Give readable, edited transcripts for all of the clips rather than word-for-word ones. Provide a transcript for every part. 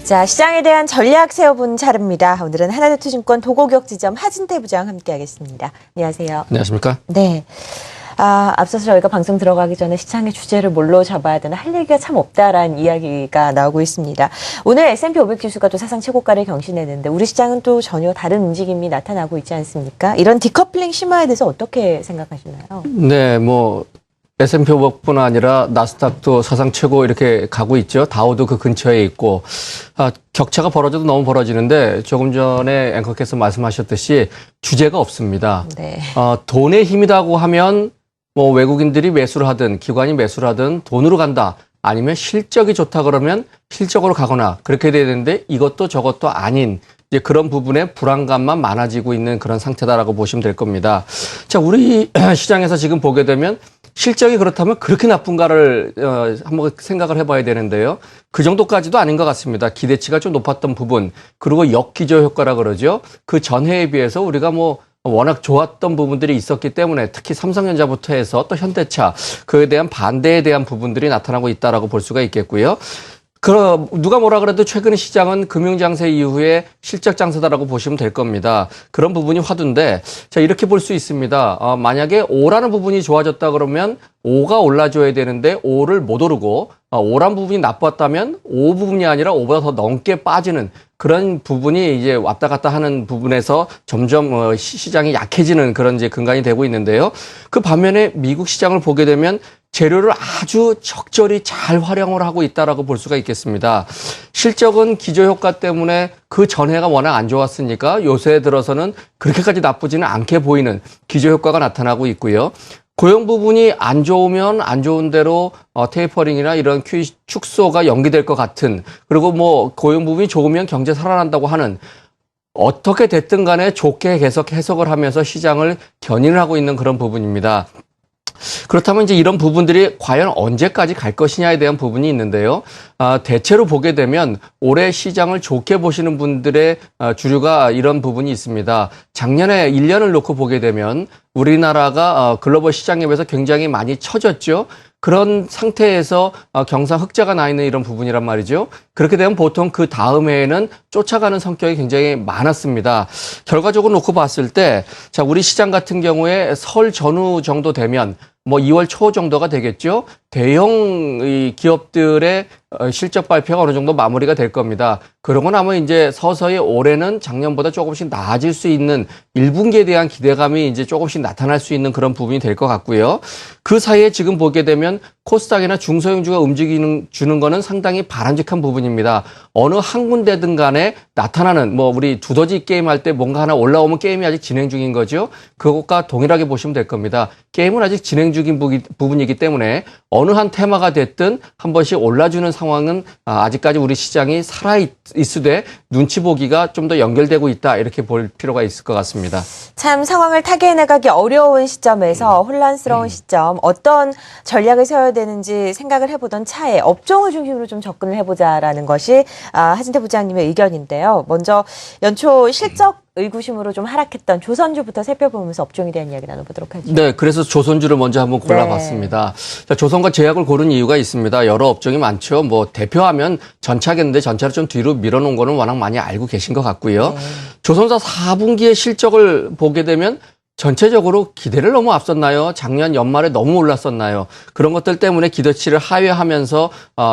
자, 시장에 대한 전략 세워본 차례입니다. 오늘은 하나투자증권 도곡역지점 하진태 부장 함께하겠습니다. 안녕하세요. 안녕하십니까? 네. 앞서서 저희가 방송 들어가기 전에 시장의 주제를 뭘로 잡아야 되나 할 얘기가 참 없다라는 이야기가 나오고 있습니다. 오늘 S&P 500 지수가 또 사상 최고가를 경신했는데 우리 시장은 또 전혀 다른 움직임이 나타나고 있지 않습니까? 이런 디커플링 심화에 대해서 어떻게 생각하시나요? 네, S&P 500뿐 아니라 나스닥도 사상 최고 이렇게 가고 있죠. 다우도 그 근처에 있고 격차가 벌어져도 너무 벌어지는데 조금 전에 앵커께서 말씀하셨듯이 주제가 없습니다. 네. 돈의 힘이라고 하면 외국인들이 매수를 하든 기관이 매수를 하든 돈으로 간다. 아니면 실적이 좋다 그러면 실적으로 가거나 그렇게 돼야 되는데 이것도 저것도 아닌 이제 그런 부분에 불안감만 많아지고 있는 그런 상태다라고 보시면 될 겁니다. 자, 우리 시장에서 지금 보게 되면 실적이 그렇다면 그렇게 나쁜가를 한번 생각을 해봐야 되는데요. 그 정도까지도 아닌 것 같습니다. 기대치가 좀 높았던 부분 그리고 역기저 효과라 그러죠. 그 전해에 비해서 우리가 워낙 좋았던 부분들이 있었기 때문에 특히 삼성전자부터 해서 또 현대차 그에 대한 반대에 대한 부분들이 나타나고 있다라고 볼 수가 있겠고요. 누가 뭐라 그래도 최근 시장은 금융장세 이후에 실적 장세다라고 보시면 될 겁니다. 그런 부분이 화두인데, 자, 이렇게 볼 수 있습니다. 만약에 O라는 부분이 좋아졌다 그러면 O가 올라줘야 되는데 O를 못 오르고, O란 부분이 나빴다면 O 부분이 아니라 O보다 더 넘게 빠지는 그런 부분이 이제 왔다 갔다 하는 부분에서 점점 시장이 약해지는 그런 이제 근간이 되고 있는데요. 그 반면에 미국 시장을 보게 되면 재료를 아주 적절히 잘 활용을 하고 있다라고 볼 수가 있겠습니다. 실적은 기저효과 때문에 그 전해가 워낙 안 좋았으니까 요새 들어서는 그렇게까지 나쁘지는 않게 보이는 기저효과가 나타나고 있고요. 고용 부분이 안 좋으면 안 좋은 대로 테이퍼링이나 이런 QE 축소가 연기될 것 같은 그리고 고용 부분이 좋으면 경제 살아난다고 하는 어떻게 됐든 간에 좋게 계속 해석을 하면서 시장을 견인을 하고 있는 그런 부분입니다. 그렇다면 이제 이런 부분들이 과연 언제까지 갈 것이냐에 대한 부분이 있는데요. 대체로 보게 되면 올해 시장을 좋게 보시는 분들의 주류가 이런 부분이 있습니다. 작년에 1년을 놓고 보게 되면 우리나라가 글로벌 시장에 비해서 굉장히 많이 처졌죠. 그런 상태에서 경상 흑자가 나 있는 이런 부분이란 말이죠. 그렇게 되면 보통 그 다음 해에는 쫓아가는 성격이 굉장히 많았습니다. 결과적으로 놓고 봤을 때, 자, 우리 시장 같은 경우에 설 전후 정도 되면 2월 초 정도가 되겠죠. 대형 기업들의 실적 발표가 어느 정도 마무리가 될 겁니다. 그러고 나면 이제 서서히 올해는 작년보다 조금씩 나아질 수 있는 1분기에 대한 기대감이 이제 조금씩 나타날 수 있는 그런 부분이 될 것 같고요. 그 사이에 지금 보게 되면 코스닥이나 중소형주가 주는 거는 상당히 바람직한 부분입니다. 어느 한 군데든 간에 나타나는 우리 두더지 게임 할 때 뭔가 하나 올라오면 게임이 아직 진행 중인 거죠. 그것과 동일하게 보시면 될 겁니다. 게임은 아직 진행 중인 부분이기 때문에 어느 한 테마가 됐든 한 번씩 올라주는 상황은 아직까지 우리 시장이 살아있으되 눈치 보기가 좀 더 연결되고 있다 이렇게 볼 필요가 있을 것 같습니다. 참 상황을 타개해 나가기 어려운 시점에서 혼란스러운 시점 어떤 전략을 세워야 되는지 생각을 해보던 차에 업종을 중심으로 좀 접근을 해보자라는 것이 하진태 부장님의 의견인데요. 먼저 연초 실적 의구심으로 좀 하락했던 조선주부터 살펴보면서 업종에 대한 이야기 나눠보도록 하죠. 네, 그래서 조선주를 먼저 한번 골라봤습니다. 네. 자, 조선과 제약을 고른 이유가 있습니다. 여러 업종이 많죠. 대표하면 전차겠는데 전차를 좀 뒤로 밀어놓은 거는 워낙 많이 알고 계신 것 같고요. 네. 조선사 4분기의 실적을 보게 되면 전체적으로 기대를 너무 앞섰나요? 작년 연말에 너무 올랐었나요? 그런 것들 때문에 기대치를 하회하면서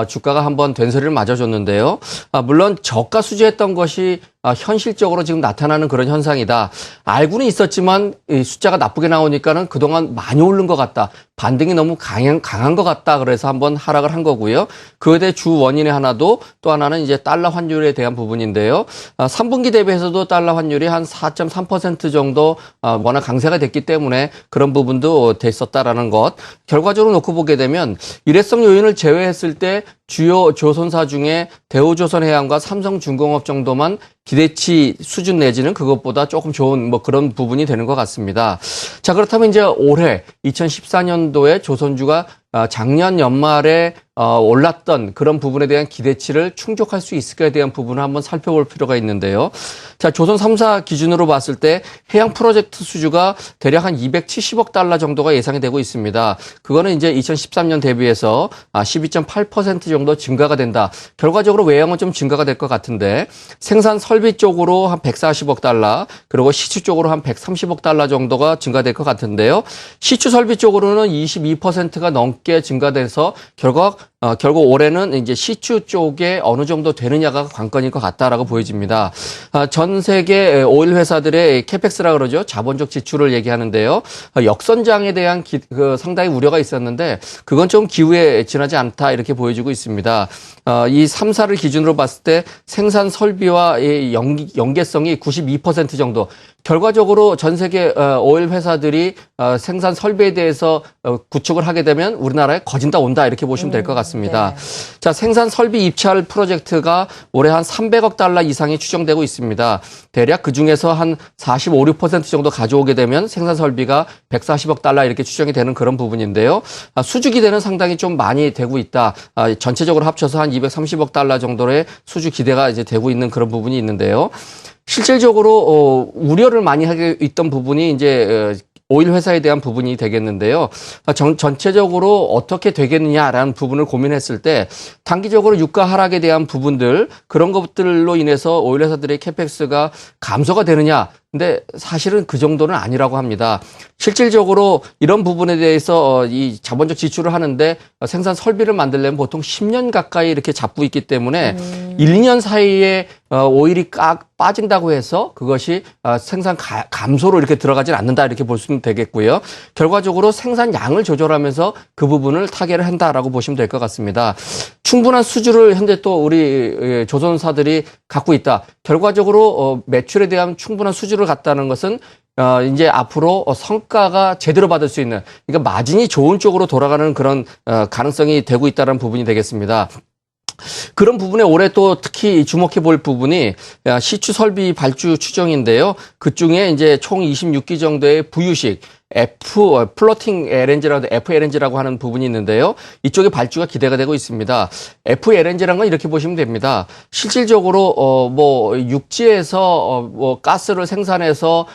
주가가 한번 된소리를 맞아줬는데요. 물론 저가 수주했던 것이 현실적으로 지금 나타나는 그런 현상이다. 알고는 있었지만 이 숫자가 나쁘게 나오니까는 그동안 많이 오른 것 같다. 반등이 너무 강한 것 같다. 그래서 한번 하락을 한 거고요. 그에 대해 주 원인의 하나도 또 하나는 이제 달러 환율에 대한 부분인데요. 3분기 대비해서도 달러 환율이 한 4.3% 정도 워낙 강세가 됐기 때문에 그런 부분도 됐었다라는 것. 결과적으로 놓고 보게 되면 일회성 요인을 제외했을 때 주요 조선사 중에 대우조선해양과 삼성중공업 정도만 기대치 수준 내지는 그것보다 조금 좋은 그런 부분이 되는 것 같습니다. 자, 그렇다면 이제 올해 2014년도에 조선주가 작년 연말에 올랐던 그런 부분에 대한 기대치를 충족할 수 있을까에 대한 부분을 한번 살펴볼 필요가 있는데요. 자, 조선 3사 기준으로 봤을 때 해양 프로젝트 수주가 대략 한 270억 달러 정도가 예상이 되고 있습니다. 그거는 이제 2013년 대비해서 12.8% 정도 증가가 된다. 결과적으로 외형은 좀 증가가 될 것 같은데 생산 설비 쪽으로 한 140억 달러, 그리고 시추 쪽으로 한 130억 달러 정도가 증가될 것 같은데요. 시추 설비 쪽으로는 22%가 넘게 증가돼서 결국 올해는 이제 시추 쪽에 어느 정도 되느냐가 관건일 것 같다라고 보여집니다. 전 세계 오일 회사들의 캐펙스라 그러죠. 자본적 지출을 얘기하는데요. 역선장에 대한 상당히 우려가 있었는데 그건 좀 기후에 지나지 않다 이렇게 보여지고 있습니다. 이 3사를 기준으로 봤을 때 생산 설비와 연계성이 92% 정도. 결과적으로 전 세계 오일 회사들이 생산 설비에 대해서 구축을 하게 되면 우리나라에 거진다 온다 이렇게 보시면 될 것 같습니다. 네. 자, 생산 설비 입찰 프로젝트가 올해 한 300억 달러 이상이 추정되고 있습니다. 대략 그중에서 한 45, 6% 정도 가져오게 되면 생산 설비가 140억 달러 이렇게 추정이 되는 그런 부분인데요. 수주 기대는 상당히 좀 많이 되고 있다. 전체적으로 합쳐서 한 230억 달러 정도의 수주 기대가 이제 되고 있는 그런 부분이 있는데요. 실질적으로 우려를 많이 하게 있던 부분이 이제 오일 회사에 대한 부분이 되겠는데요. 전체적으로 어떻게 되겠느냐라는 부분을 고민했을 때 단기적으로 유가 하락에 대한 부분들 그런 것들로 인해서 오일 회사들의 캐펙스가 감소가 되느냐. 근데 사실은 그 정도는 아니라고 합니다. 실질적으로 이런 부분에 대해서 이 자본적 지출을 하는데 생산 설비를 만들려면 보통 10년 가까이 이렇게 잡고 있기 때문에 1, 2년 사이에 오일이 빠진다고 해서 그것이 생산 감소로 이렇게 들어가진 않는다 이렇게 볼 수는 되겠고요. 결과적으로 생산량을 조절하면서 그 부분을 타개를 한다라고 보시면 될 것 같습니다. 충분한 수주를 현재 또 우리 조선사들이 갖고 있다. 결과적으로 매출에 대한 충분한 수주를 갖다는 것은 이제 앞으로 성과가 제대로 받을 수 있는, 그러니까 마진이 좋은 쪽으로 돌아가는 그런 가능성이 되고 있다는 부분이 되겠습니다. 그런 부분에 올해 또 특히 주목해 볼 부분이 시추 설비 발주 추정인데요. 그중에 이제 총 26기 정도의 부유식 FLNG라고 하는 부분이 있는데요. 이쪽에 발주가 기대가 되고 있습니다. FLNG라는 건 이렇게 보시면 됩니다. 실질적으로 육지에서 가스를 생산해서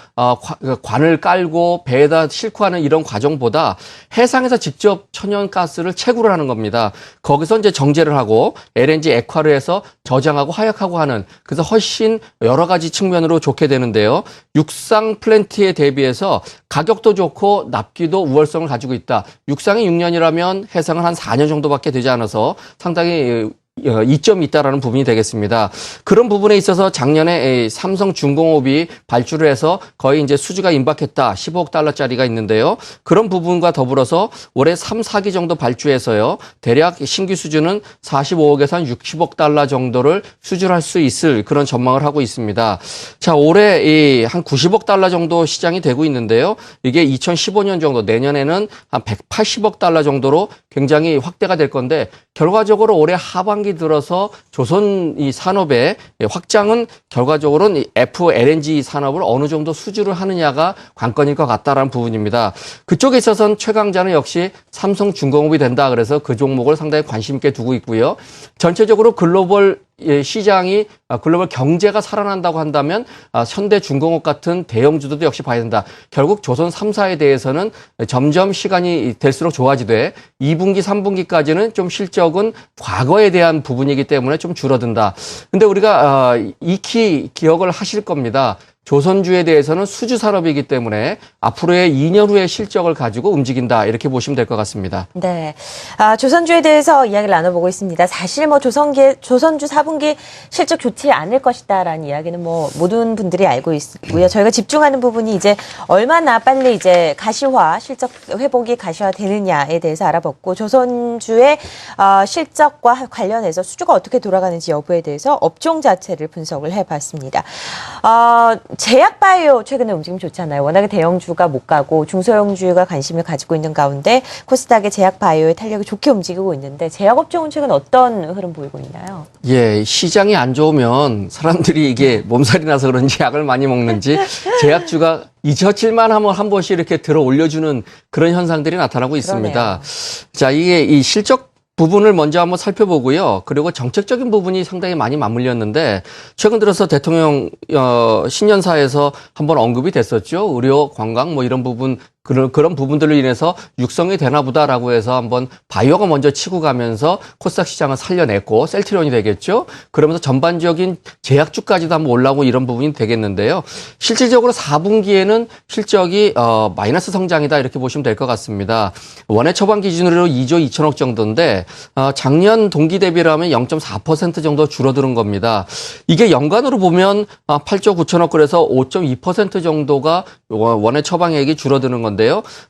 관을 깔고 배에다 싣고 하는 이런 과정보다 해상에서 직접 천연 가스를 채굴을 하는 겁니다. 거기서 이제 정제를 하고 LNG 액화를 해서 저장하고 화약하고 하는, 그래서 훨씬 여러 가지 측면으로 좋게 되는데요. 육상 플랜트에 대비해서 가격도 좋고 납기도 우월성을 가지고 있다. 육상이 6년이라면 해상은 한 4년 정도밖에 되지 않아서 상당히 이점이 있다라는 부분이 되겠습니다. 그런 부분에 있어서 작년에 삼성중공업이 발주를 해서 거의 이제 수주가 임박했다. 15억 달러짜리가 있는데요. 그런 부분과 더불어서 올해 3, 4기 정도 발주해서요. 대략 신규 수주는 45억에서 한 60억 달러 정도를 수주를 할 수 있을 그런 전망을 하고 있습니다. 자, 올해 한 90억 달러 정도 시장이 되고 있는데요. 이게 2015년 정도, 내년에는 한 180억 달러 정도로 굉장히 확대가 될 건데 결과적으로 올해 하반기 들어서 조선 이 산업의 확장은 결과적으로는 이 FLNG 산업을 어느 정도 수주를 하느냐가 관건일 것 같다라는 부분입니다. 그쪽에 있어서는 최강자는 역시 삼성중공업이 된다. 그래서 그 종목을 상당히 관심 있게 두고 있고요. 전체적으로 글로벌 시장이 글로벌 경제가 살아난다고 한다면 현대중공업 같은 대형주들도 역시 봐야 된다. 결국 조선 3사에 대해서는 점점 시간이 될수록 좋아지되 2분기, 3분기까지는 좀 실적은 과거에 대한 부분이기 때문에 좀 줄어든다. 근데 우리가 익히 기억을 하실 겁니다. 조선주에 대해서는 수주 산업이기 때문에 앞으로의 2년 후의 실적을 가지고 움직인다. 이렇게 보시면 될 것 같습니다. 네. 조선주에 대해서 이야기를 나눠보고 있습니다. 사실 조선주 4분기 실적 좋지 않을 것이다라는 이야기는 모든 분들이 알고 있고요. 저희가 집중하는 부분이 이제 얼마나 빨리 이제 실적 회복이 가시화되느냐에 대해서 알아봤고, 조선주의 실적과 관련해서 수주가 어떻게 돌아가는지 여부에 대해서 업종 자체를 분석을 해봤습니다. 제약바이오 최근에 움직임 좋잖아요. 워낙에 대형주가 못 가고 중소형주가 관심을 가지고 있는 가운데 코스닥의 제약바이오의 탄력이 좋게 움직이고 있는데 제약업종은 최근 어떤 흐름 보이고 있나요? 예, 시장이 안 좋으면 사람들이 이게 몸살이 나서 그런지 약을 많이 먹는지 제약주가 잊혀질만 하면 한 번씩 이렇게 들어 올려주는 그런 현상들이 나타나고 있습니다. 그러네요. 자, 이게 이 실적 부분을 먼저 한번 살펴보고요. 그리고 정책적인 부분이 상당히 많이 맞물렸는데 최근 들어서 대통령 신년사에서 한번 언급이 됐었죠. 의료, 관광 뭐 이런 부분 그런 부분들로 인해서 육성이 되나 보다라고 해서 한번 바이오가 먼저 치고 가면서 코스닥 시장을 살려냈고 셀트리온이 되겠죠. 그러면서 전반적인 제약주까지도 한번 올라오고 이런 부분이 되겠는데요. 실질적으로 4분기에는 실적이 마이너스 성장이다 이렇게 보시면 될 것 같습니다. 원해 처방 기준으로 2조 2천억 정도인데 작년 동기 대비라면 0.4% 정도 줄어드는 겁니다. 이게 연간으로 보면 8조 9천억 그래서 5.2% 정도가 원해 처방액이 줄어드는 건데요.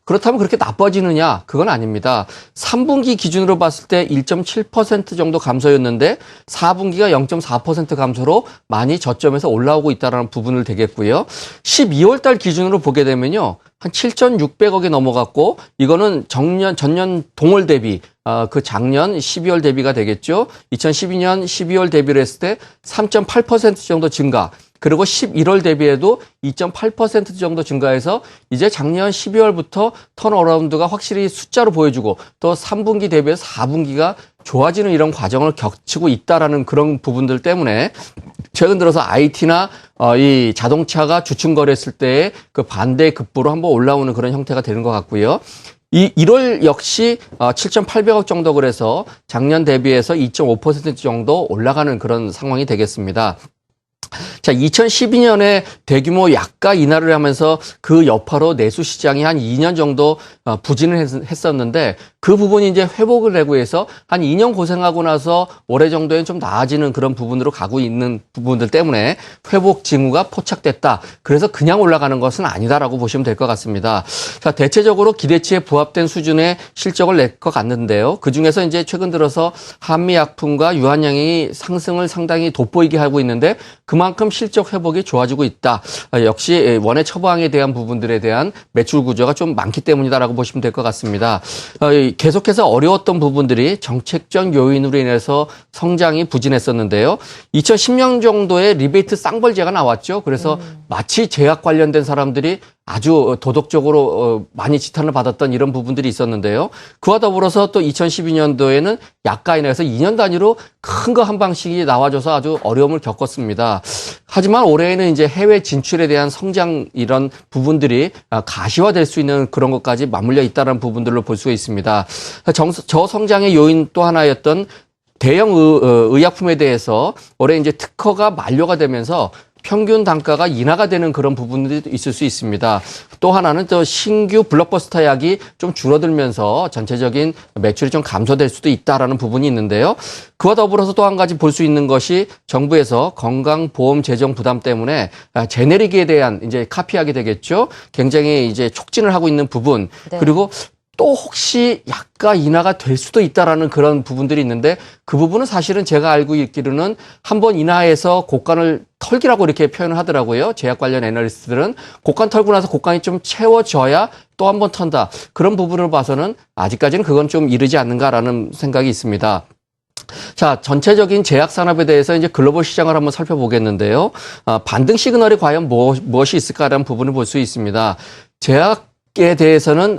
그렇다면 그렇게 나빠지느냐? 그건 아닙니다. 3분기 기준으로 봤을 때 1.7% 정도 감소였는데 4분기가 0.4% 감소로 많이 저점에서 올라오고 있다는 부분을 되겠고요. 12월 달 기준으로 보게 되면요. 한 7,600억이 넘어갔고 이거는 전년 동월 대비 그 작년 12월 대비가 되겠죠. 2012년 12월 대비를 했을 때 3.8% 정도 증가. 그리고 11월 대비해도 2.8% 정도 증가해서 이제 작년 12월부터 턴어라운드가 확실히 숫자로 보여주고 또 3분기 대비해서 4분기가 좋아지는 이런 과정을 겪고 있다라는 그런 부분들 때문에 최근 들어서 IT나 이 자동차가 주춤거렸을 때의 그 반대급부로 한번 올라오는 그런 형태가 되는 것 같고요. 이 1월 역시 7,800억 정도 그래서 작년 대비해서 2.5% 정도 올라가는 그런 상황이 되겠습니다. 자, 2012년에 대규모 약가 인하를 하면서 그 여파로 내수 시장이 한 2년 정도 부진을 했었는데 그 부분이 이제 회복을 내고 해서 한 2년 고생하고 나서 올해 정도엔 좀 나아지는 그런 부분으로 가고 있는 부분들 때문에 회복 징후가 포착됐다. 그래서 그냥 올라가는 것은 아니다라고 보시면 될 것 같습니다. 자, 대체적으로 기대치에 부합된 수준의 실적을 낼 것 같는데요. 그중에서 이제 최근 들어서 한미약품과 유한양이 상승을 상당히 돋보이게 하고 있는데 그만큼 실적 회복이 좋아지고 있다. 역시 원해 처방에 대한 부분들에 대한 매출 구조가 좀 많기 때문이다라고 보시면 될 것 같습니다. 계속해서 어려웠던 부분들이 정책적 요인으로 인해서 성장이 부진했었는데요. 2010년 정도에 리베이트 쌍벌제가 나왔죠. 그래서 마치 제약 관련된 사람들이 아주 도덕적으로 많이 지탄을 받았던 이런 부분들이 있었는데요. 그와 더불어서 또 2012년도에는 약가 인해서 2년 단위로 큰 거 한 방씩이 나와줘서 아주 어려움을 겪었습니다. 하지만 올해에는 이제 해외 진출에 대한 성장 이런 부분들이 가시화될 수 있는 그런 것까지 맞물려 있다는 부분들로 볼 수가 있습니다. 저성장의 요인 또 하나였던 대형 의약품에 대해서 올해 이제 특허가 만료가 되면서 평균 단가가 인하가 되는 그런 부분들이 있을 수 있습니다. 또 하나는 또 신규 블록버스터 약이 좀 줄어들면서 전체적인 매출이 좀 감소될 수도 있다라는 부분이 있는데요. 그와 더불어서 또 한 가지 볼 수 있는 것이 정부에서 건강보험 재정 부담 때문에 제네릭에 대한 이제 카피하게 되겠죠. 굉장히 이제 촉진을 하고 있는 부분. 네. 그리고 또 혹시 약가 인하가 될 수도 있다라는 그런 부분들이 있는데 그 부분은 사실은 제가 알고 있기로는 한번 인하해서 곡간을 털기라고 이렇게 표현을 하더라고요. 제약 관련 애널리스트들은 곡간 털고 나서 곡간이 좀 채워져야 또 한 번 턴다. 그런 부분을 봐서는 아직까지는 그건 좀 이르지 않는가라는 생각이 있습니다. 자, 전체적인 제약 산업에 대해서 이제 글로벌 시장을 한번 살펴보겠는데요. 반등 시그널이 과연 무엇이 있을까라는 부분을 볼 수 있습니다. 제약에 대해서는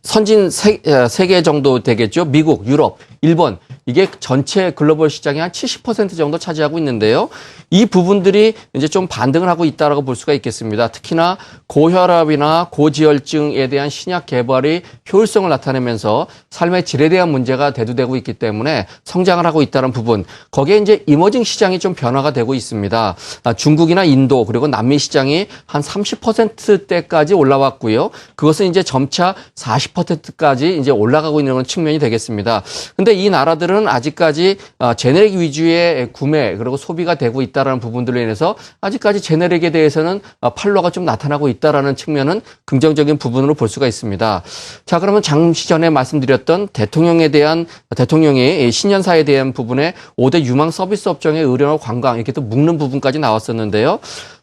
선진 세 개 정도 되겠죠. 미국, 유럽, 일본. 이게 전체 글로벌 시장의 한 70% 정도 차지하고 있는데요. 이 부분들이 이제 좀 반등을 하고 있다라고 볼 수가 있겠습니다. 특히나 고혈압이나 고지혈증에 대한 신약 개발이 효율성을 나타내면서 삶의 질에 대한 문제가 대두되고 있기 때문에 성장을 하고 있다는 부분. 거기에 이제 이머징 시장이 좀 변화가 되고 있습니다. 중국이나 인도 그리고 남미 시장이 한 30%대까지 올라왔고요. 그것은 이제 점차 40%까지 이제 올라가고 있는 측면이 되겠습니다. 근데 이 나라들은 아직까지 제네릭 위주의 구매 그리고 소비가 되고 있다라는 부분들로 인해서 아직까지 제네릭에 대해서는 팔로가 좀 나타나고 있다라는 측면은 긍정적인 부분으로 볼 수가 있습니다. 자, 그러면 잠시 전에 말씀드렸던 대통령의 신년사에 대한 부분에 5대 유망 서비스 업종의 의료나 관광 이렇게 또 묶는 부분까지 나왔었는데요.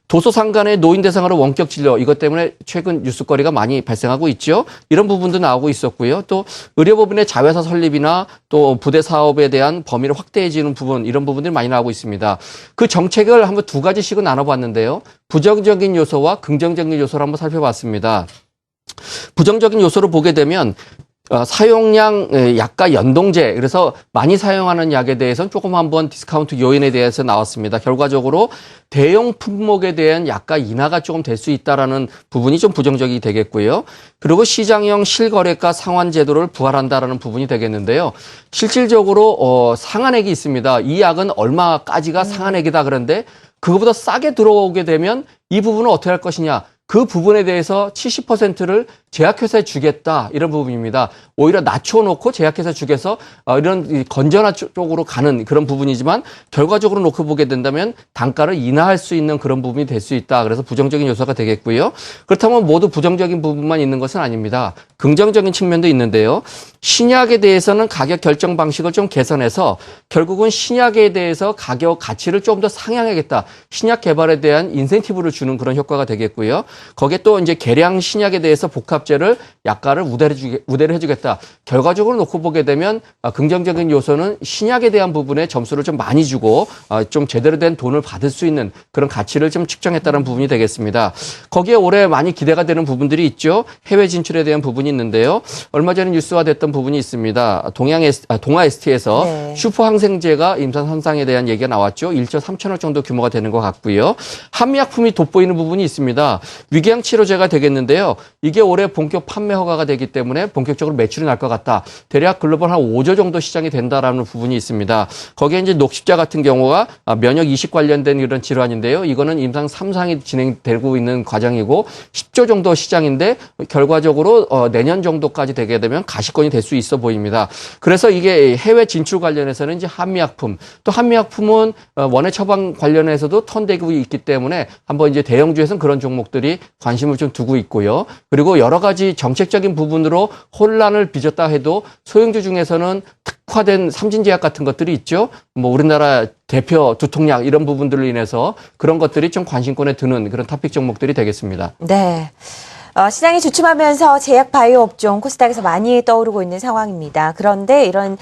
도서상간의 노인 대상으로 원격 진료 이것 때문에 최근 뉴스거리가 많이 발생하고 있죠. 이런 부분도 나오고 있었고요. 또 의료법인의 자회사 설립이나 또 부대 사업에 대한 범위를 확대해지는 부분 이런 부분들이 많이 나오고 있습니다. 그 정책을 한번 두 가지씩은 나눠봤는데요. 부정적인 요소와 긍정적인 요소를 한번 살펴봤습니다. 부정적인 요소를 보게 되면 사용량 약가 연동제, 그래서 많이 사용하는 약에 대해서는 조금 한번 디스카운트 요인에 대해서 나왔습니다. 결과적으로 대형 품목에 대한 약가 인하가 조금 될 수 있다라는 부분이 좀 부정적이 되겠고요. 그리고 시장형 실거래가 상환 제도를 부활한다라는 부분이 되겠는데요. 실질적으로 상한액이 있습니다. 이 약은 얼마까지가 상한액이다 그런데 그거보다 싸게 들어오게 되면 이 부분은 어떻게 할 것이냐. 그 부분에 대해서 70%를 제약회사에 주겠다 이런 부분입니다. 오히려 낮춰놓고 제약회사에 주겠어 이런 건전화 쪽으로 가는 그런 부분이지만 결과적으로 놓고 보게 된다면 단가를 인하할 수 있는 그런 부분이 될 수 있다. 그래서 부정적인 요소가 되겠고요. 그렇다면 모두 부정적인 부분만 있는 것은 아닙니다. 긍정적인 측면도 있는데요. 신약에 대해서는 가격 결정 방식을 좀 개선해서 결국은 신약에 대해서 가격 가치를 좀 더 상향하겠다. 신약 개발에 대한 인센티브를 주는 그런 효과가 되겠고요. 거기에 또 이제 계량 신약에 대해서 복합제를 약가를 우대를 해주겠다. 결과적으로 놓고 보게 되면 긍정적인 요소는 신약에 대한 부분에 점수를 좀 많이 주고 좀 제대로 된 돈을 받을 수 있는 그런 가치를 좀 측정했다는 부분이 되겠습니다. 거기에 올해 많이 기대가 되는 부분들이 있죠. 해외 진출에 대한 부분이 있는데요. 얼마 전에 뉴스화됐던 부분이 있습니다. 동아 ST에서 네. 슈퍼항생제가 임상 3상에 대한 얘기가 나왔죠. 1조 3천억 정도 규모가 되는 것 같고요. 한미약품이 돋보이는 부분이 있습니다. 위궤양 치료제가 되겠는데요. 이게 올해 본격 판매 허가가 되기 때문에 본격적으로 매출이 날 것 같다. 대략 글로벌 한 5조 정도 시장이 된다라는 부분이 있습니다. 거기에 이제 녹십자 같은 경우가 면역 이식 관련된 이런 질환인데요. 이거는 임상 3상이 진행되고 있는 과정이고 10조 정도 시장인데 결과적으로 내년 정도까지 되게 되면 가시권이 될 수 있어 보입니다. 그래서 이게 해외 진출 관련해서는 이제 한미약품, 또 한미약품은 원해 처방 관련해서도 턴되고 있기 때문에 한번 이제 대형주에서는 그런 종목들이 관심을 좀 두고 있고요. 그리고 여러 가지 정책적인 부분으로 혼란을 빚었다 해도 소형주 중에서는 특화된 삼진제약 같은 것들이 있죠. 뭐 우리나라 대표 두통약 이런 부분들로 인해서 그런 것들이 좀 관심권에 드는 그런 토픽 종목들이 되겠습니다. 네. 시장이 주춤하면서 제약 바이오 업종 코스닥에서 많이 떠오르고 있는 상황입니다. 그런데 이런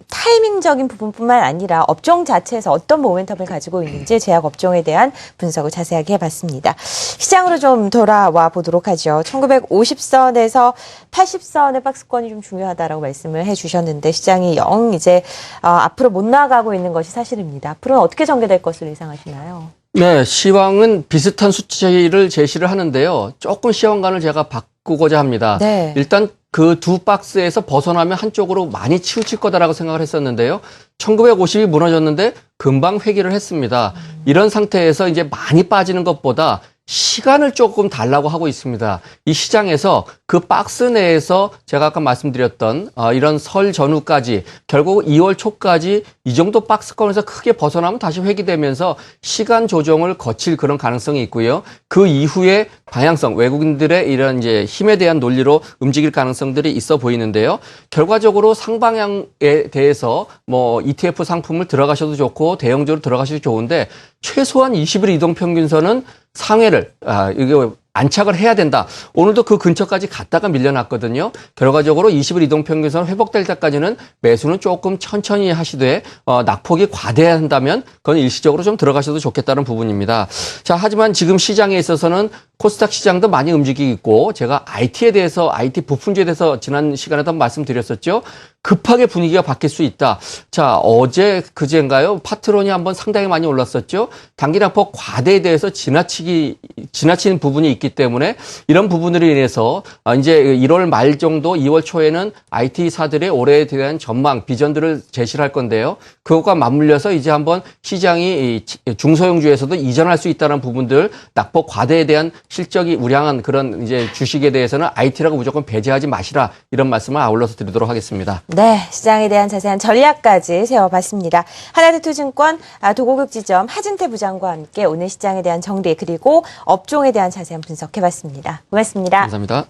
타이밍적인 부분뿐만 아니라 업종 자체에서 어떤 모멘텀을 가지고 있는지 제약 업종에 대한 분석을 자세하게 해봤습니다. 시장으로 좀 돌아와 보도록 하죠. 1950선에서 80선의 박스권이 좀 중요하다라고 말씀을 해주셨는데 시장이 영 이제 앞으로 못 나가고 있는 것이 사실입니다. 앞으로는 어떻게 전개될 것으로 예상하시나요? 네, 시황은 비슷한 수치를 제시를 하는데요. 조금 시황관을 제가 바꾸고자 합니다. 네. 일단 그 두 박스에서 벗어나면 한쪽으로 많이 치우칠 거다라고 생각을 했었는데요. 1950이 무너졌는데 금방 회귀를 했습니다. 이런 상태에서 이제 많이 빠지는 것보다 시간을 조금 달라고 하고 있습니다. 이 시장에서 그 박스 내에서 제가 아까 말씀드렸던 이런 설 전후까지 결국 2월 초까지 이 정도 박스권에서 크게 벗어나면 다시 회귀되면서 시간 조정을 거칠 그런 가능성이 있고요. 그 이후에 방향성, 외국인들의 이런 이제 힘에 대한 논리로 움직일 가능성들이 있어 보이는데요. 결과적으로 상방향에 대해서 뭐 ETF 상품을 들어가셔도 좋고 대형주로 들어가셔도 좋은데 최소한 20일 이동평균선은 상회를 이게 안착을 해야 된다. 오늘도 그 근처까지 갔다가 밀려났거든요. 결과적으로 20일 이동평균선 회복될 때까지는 매수는 조금 천천히 하시되 낙폭이 과대한다면 그건 일시적으로 좀 들어가셔도 좋겠다는 부분입니다. 자, 하지만 지금 시장에 있어서는 코스닥 시장도 많이 움직이고 있고 제가 IT에 대해서 IT 부품주에 대해서 지난 시간에도 한번 말씀드렸었죠. 급하게 분위기가 바뀔 수 있다. 자, 어제 그제인가요? 파트론이 한번 상당히 많이 올랐었죠. 단기낙폭 과대에 대해서 지나치는 부분이 있기 때문에 이런 부분으로 인해서 이제 1월 말 정도 2월 초에는 IT사들의 올해에 대한 전망, 비전들을 제시를 할 건데요. 그것과 맞물려서 이제 한번 시장이 중소형주에서도 이전할 수 있다는 부분들, 낙폭 과대에 대한 실적이 우량한 그런 이제 주식에 대해서는 IT라고 무조건 배제하지 마시라 이런 말씀을 아울러서 드리도록 하겠습니다. 네, 시장에 대한 자세한 전략까지 세워봤습니다. 하나투투증권 도곡읍지점 하진태 부장과 함께 오늘 시장에 대한 정리 그리고 업종에 대한 자세한 분석해봤습니다. 고맙습니다. 감사합니다.